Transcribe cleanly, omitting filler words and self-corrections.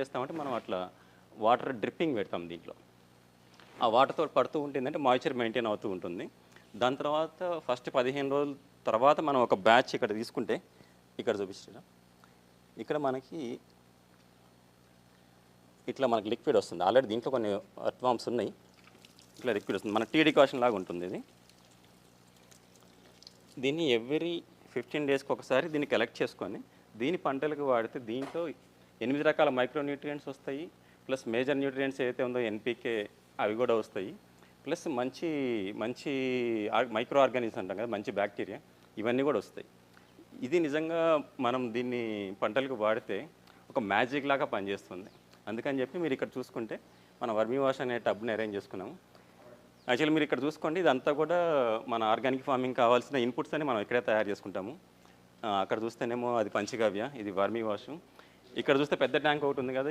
చేస్తామంటే మనం అట్లా వాటర్ డ్రిప్పింగ్ పెడతాం దీంట్లో. ఆ వాటర్‌తో పడుతూ ఉంటే ఏందంటే మాయిశ్చర్ మెయింటైన్ అవుతూ ఉంటుంది. దాని తర్వాత ఫస్ట్ 15 రోజుల తర్వాత మనం ఒక బ్యాచ్ ఇక్కడ తీసుకుంటే ఇక్కడ చూపిస్తున్నా. ఇక్కడ మనకి ఇట్లా మనకి లిక్విడ్ వస్తుంది. ఆల్రెడీ దీంట్లో కొన్ని అర్త్వార్మ్స్ ఉన్నాయి. ఇట్లా లిక్విడ్ వస్తుంది. మన టీ డికాషన్ లాగా ఉంటుంది ఇది. దీన్ని ఎవ్రీ 15 డేస్‌కి ఒకసారి దీన్ని కలెక్ట్ చేసుకొని దీని పంటలకు వాడితే దీంట్లో 8 రకాల మైక్రో న్యూట్రియంట్స్ వస్తాయి. ప్లస్ మేజర్ న్యూట్రియంట్స్ ఏదైతే ఉందో ఎన్‌పీకే అవి కూడా వస్తాయి. ప్లస్ మంచి మంచి మైక్రో ఆర్గానిజమ్స్ అంటాం కదా, మంచి బ్యాక్టీరియా ఇవన్నీ కూడా వస్తాయి. ఇది నిజంగా మనం దీన్ని పంటలకు వాడితే ఒక మ్యాజిక్ లాగా పనిచేస్తుంది. అందుకని చెప్పి మీరు ఇక్కడ చూసుకుంటే మన వర్మీ వాష్ అనే టబ్ని అరేంజ్ చేసుకున్నాము. యాక్చువల్లీ మీరు ఇక్కడ చూసుకోండి, ఇదంతా కూడా మన ఆర్గానిక్ ఫార్మింగ్ కావాల్సిన ఇన్పుట్స్ అని మనం ఇక్కడే తయారు చేసుకుంటాము. అక్కడ చూస్తేనేమో అది పంచగవ్య, ఇది వర్మీ వాష్. ఇక్కడ చూస్తే పెద్ద ట్యాంక్ ఒకటి ఉంది కదా.